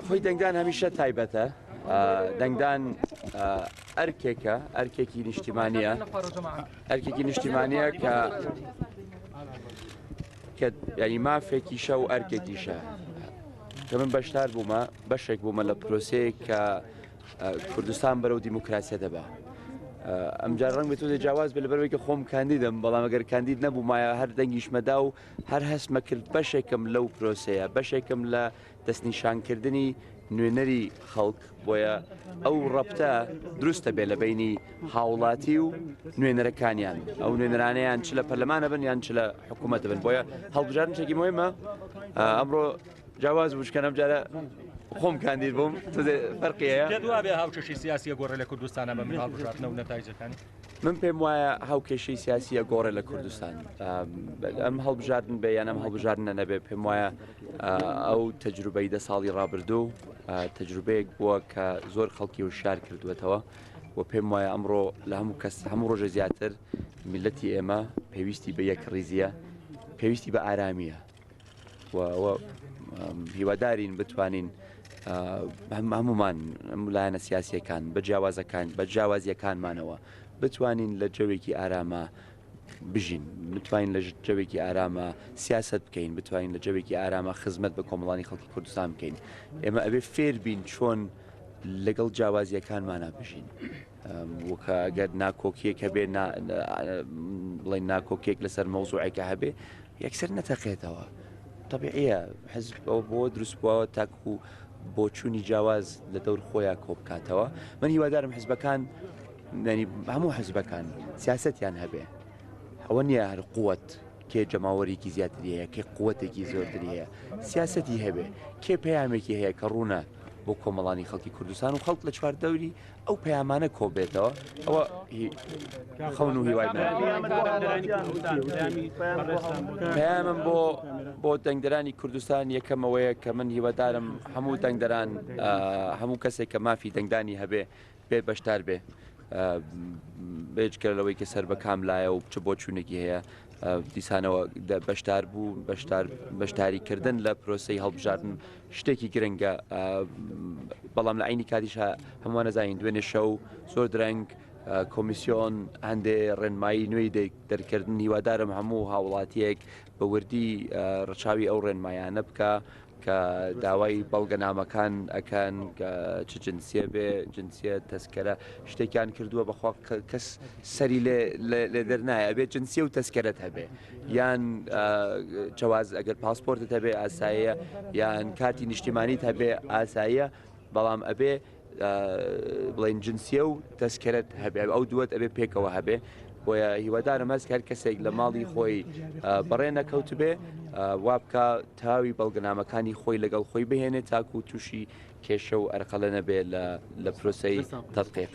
خۆی دەنگدان هەمیشە تایبەتە دەنگدان ئەرکێکی نیشتیمانیە ئەرکێکی نیشتیمانیە کە ینی مافێکیشە و ئەرکێکیشە کە من بەشدار بوومە بەشێک بوومە لە پرۆسەیە کە کوردستان بەرەو دیموکراسیە دەبا ئەمجار ڕەنگ بێت تۆ جیاواز بێ لەبەرەوەی کە خۆم کاندیدم بەڵام ئەگەر کاندید نەبوومایە هەر دەنگیشمەدا و هەر هەستمە کرد بەشێکم لەو پرۆسەیە بەشێکم لە دەستنیشانکردنی نوێنەری خەڵک بۆیە ئەو ڕەبتە دروستە بێ لە بینی هاوڵاتی و نوێنەرەکانیان ئەو نوێنەرانەیان چ لە پەرلەمانە بن یان چ لە حکوومەتە بن بۆیە هەڵبژاردن شتێکی مهمە ئەمڕۆ جیاواز بووشکە ئەم جارە خۆم کاندید بووم فەرقیەیە دوابێ هاوکێشی سیاسیە گۆڕە لە کوردستانە بە من هەڵبژاردنە و نەتایجەکانی من پێم وایە هاوکێشەی سیاسیە گۆڕێ لە کوردستان ئەم هەڵبژاردن بێ یان ئەم هەڵبژاردنە نەبێ پێم وایە ئەو تەجروبەی 10 ساڵی ڕابردوو تەجروبەیەک بووە کە زۆر خەڵکی وشار کردوێتەوە و پێم وایە ئەمڕۆ لە هەموو کەس هەموو ڕۆژە زیاتر میلەتی ئێمە پێویستی بە یەک ڕیزیە پێویستی بە ئارامیە هیوادارین بتوانین هەمومان لایەنە سیاسیەکان بە جیاوازیەکانمانەوە بتوانین لە جەوێکی ئارامە بژین بتوانین لە جەوێکی ئارامە سیاست بکەین بتوانین لە جەوێکی ئارامە خزمەت بە کۆمەڵانی خەڵکی کوردستان بکەین ئێمە ئەبێ فێر بین چۆن لەگەڵ جیاوازیەکانمانە بژین وکە ئەگەر ناکۆکیەک هەبێ بڵێن ناکۆکیەک لەسەر مەوزوعێکە هەبێ یەکسەر نەتەقێتەوە طبیعیە حزب بۆ دروست بووەوە تاکو بۆ چوونی جیاواز لە دەور خۆیان کۆبکاتەوە من هیوادارم حزبەکان هەموو حزبەکان سیاسەتیان هەبێ ئەوە نییە هەر قووەت کێ جەماوەرێکی زیاتری هەیە کێ قووەتێکی زۆرتری هەیە سیاسەتی هەبێ کێ پەیامێکی هەیە کە ڕوونە بۆ کۆمەڵانی خەڵکی کوردستان و خەڵک لە چواردەوری ئەو پەیامانە کۆبێتەوە ئەوە خەون و هیوای پەیامم بۆ دەنگدەرانی کوردستان یەکەمەوەیە کە من هیوادارم هەموو دەنگدەران هەموو کەسێک کە مافی دەنگدانی هەبێ بێ بەشدار بێ بێجگەر لەوەی کە سەر بە کاملایە و چ بۆ چوونێکی هەیە دیسانەوە بەشدار بوو بەشداریکردن لە پرۆسەی هەڵبژاردن شتێکی گرنگە بەڵام لە عینی کاتیشە هەمووان نەزانین دوێنێ شەو زۆر درەنگ کۆمیسیۆن هەندێ ڕێنمایی نوێی دەرکردن هیوادارم هەموو هاوڵاتیەک بە وردی ڕەچاوی ئەو ڕێنمایانە بکە کە داوای بەڵگەنامەکان ئەکەن چ جنسیە بێ جنسیە تەسکەرە شتێکیان کردووە بەخوا کەس سەری لێ دەرنایە ئەبێ جنسیە و تەسکەرت هەبێ یان جواز ئەگەر پاسپۆرتت هەبێ ئاساییە یان کارتی نیشتیمانیت هەبێ ئاساییە بەڵام ئەبێ بڵێن جنسیە و تەسکەرت هەبێ ئەو دووەت ئەبێ پێکەوە هەبێ بۆیە هیوادارم هەست هەر کەسێک لە ماڵی خۆی بەڕێ نەکەوت بێ وا بکە تاوی بەڵگەنامەکانی خۆی لەگەڵ خۆی بهێنێت تاکو تووشی کێشە و ئەرقەلە نەبێ لە پرۆسەی تەدقیق.